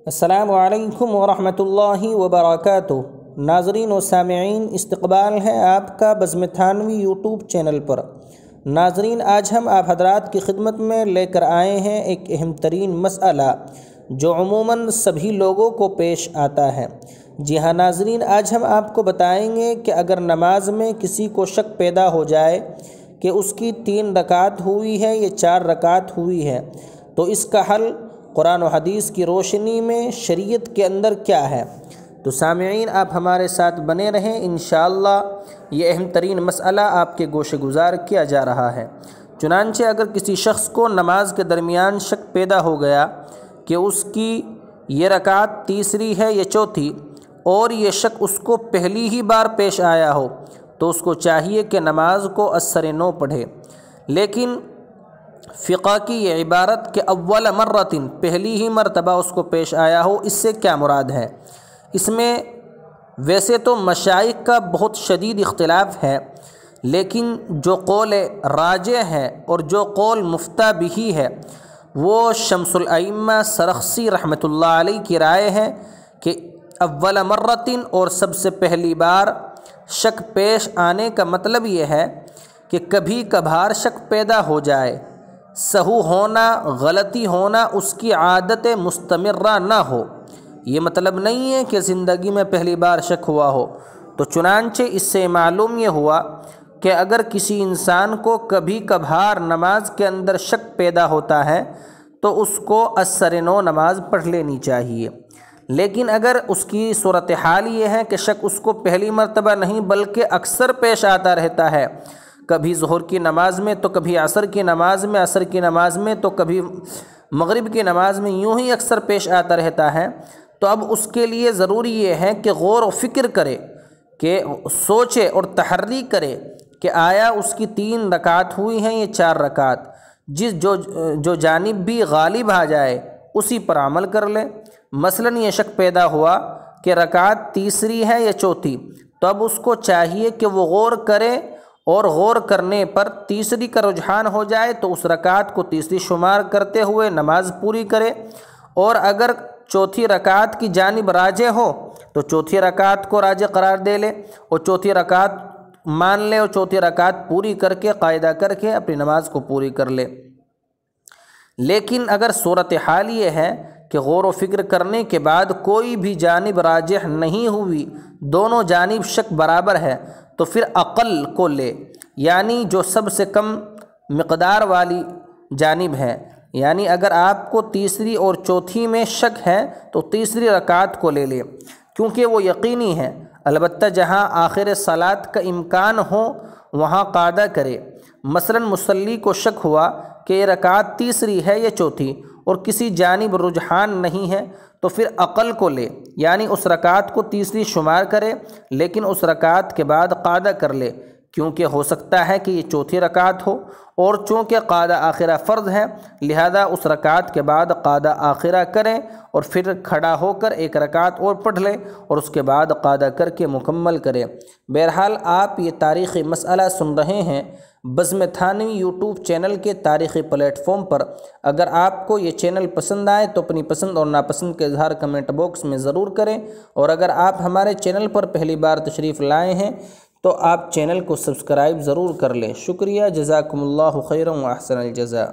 السلام علیکم ورحمۃ اللہ وبرکاتہ۔ ناظرین و سامعین، استقبال ہے آپ کا بزم تھانوی یوٹیوب چینل پر۔ ناظرین، آج ہم آپ حضرات کی خدمت میں لے کر آئے ہیں ایک اہم ترین مسئلہ جو عموماً سبھی لوگوں کو پیش آتا ہے۔ جی ہاں ناظرین، آج ہم آپ کو بتائیں گے کہ اگر نماز میں کسی کو شک پیدا ہو جائے کہ اس کی 3 رکعت ہوئی ہے یا 4 رکعت ہوئی ہے تو اس کا حل قرآن و حدیث کی روشنی میں شریعت کے اندر کیا ہے۔ تو سامعین، آپ ہمارے ساتھ بنے رہیں، انشاءاللہ یہ اہم ترین مسئلہ آپ کے گوشے گزار کیا جا رہا ہے۔ چنانچہ اگر کسی شخص کو نماز کے درمیان شک پیدا ہو گیا کہ اس کی یہ رکعت تیسری ہے یا چوتھی، اور یہ شک اس کو پہلی ہی بار پیش آیا ہو، تو اس کو چاہیے کہ نماز کو اثر نو پڑھے۔ لیکن فقہ کی یہ عبارت کہ اول مرتن، پہلی ہی مرتبہ اس کو پیش آیا ہو، اس سے کیا مراد ہے؟ اس میں ویسے تو مشائخ کا بہت شدید اختلاف ہے، لیکن جو قول راجح ہے اور جو قول مفتہ بھی ہے وہ شمس الائمہ سرخسی رحمۃ اللہ علیہ کی رائے ہے کہ اول مرتن اور سب سے پہلی بار شک پیش آنے کا مطلب یہ ہے کہ کبھی کبھار شک پیدا ہو جائے، سہو ہونا، غلطی ہونا اس کی عادت مستمرہ نہ ہو۔ یہ مطلب نہیں ہے کہ زندگی میں پہلی بار شک ہوا ہو۔ تو چنانچہ اس سے معلوم یہ ہوا کہ اگر کسی انسان کو کبھی کبھار نماز کے اندر شک پیدا ہوتا ہے تو اس کو اثر نو نماز پڑھ لینی چاہیے۔ لیکن اگر اس کی صورتحال یہ ہے کہ شک اس کو پہلی مرتبہ نہیں بلکہ اکثر پیش آتا رہتا ہے، کبھی ظہر کی نماز میں تو کبھی عصر کی نماز میں، عصر کی نماز میں تو کبھی مغرب کی نماز میں، یوں ہی اکثر پیش آتا رہتا ہے، تو اب اس کے لیے ضروری یہ ہے کہ غور و فکر کرے، کہ سوچے اور تحری کرے کہ آیا اس کی 3 رکعت ہوئی ہیں یا 4 رکعت۔ جو جانب بھی غالب آ جائے اسی پر عمل کر لے۔ مثلاً یہ شک پیدا ہوا کہ رکعت تیسری ہے یا چوتھی، تو اب اس کو چاہیے کہ وہ غور کرے، اور غور کرنے پر تیسری کا رجحان ہو جائے تو اس رکعت کو تیسری شمار کرتے ہوئے نماز پوری کرے، اور اگر چوتھی رکعت کی جانب راجح ہو تو چوتھی رکعت کو راجح قرار دے لے اور چوتھی رکعت مان لے اور چوتھی رکعت پوری کر کے قاعدہ کر کے اپنی نماز کو پوری کر لے۔ لیکن اگر صورتحال یہ ہے کہ غور و فکر کرنے کے بعد کوئی بھی جانب راجح نہیں ہوئی، دونوں جانب شک برابر ہے، تو پھر اقل کو لے، یعنی جو سب سے کم مقدار والی جانب ہے۔ یعنی اگر آپ کو تیسری اور چوتھی میں شک ہے تو تیسری رکعت کو لے لے، کیونکہ وہ یقینی ہے۔ البتہ جہاں آخر صلات کا امکان ہو وہاں قاعدہ کرے۔ مثلاً مصلی کو شک ہوا کہ یہ رکعت تیسری ہے یا چوتھی اور کسی جانب رجحان نہیں ہے، تو پھر اقل کو لے، یعنی اس رکعت کو تیسری شمار کرے، لیکن اس رکعت کے بعد قاعدہ کر لے، کیونکہ ہو سکتا ہے کہ یہ چوتھی رکعت ہو، اور چونکہ قاعدہ آخرہ فرض ہے لہذا اس رکعت کے بعد قاعدہ آخرہ کریں اور پھر کھڑا ہو کر 1 رکعت اور پڑھ لیں اور اس کے بعد قاعدہ کر کے مکمل کریں۔ بہرحال آپ یہ تاریخی مسئلہ سن رہے ہیں بزم تھانوی یوٹیوب چینل کے تاریخی پلیٹ فارم پر۔ اگر آپ کو یہ چینل پسند آئے تو اپنی پسند اور ناپسند کا اظہار کمنٹ باکس میں ضرور کریں، اور اگر آپ ہمارے چینل پر پہلی بار تشریف لائے ہیں تو آپ چینل کو سبسکرائب ضرور کر لیں۔ شکریہ، جزاکم اللہ خیرا و احسن الجزاء۔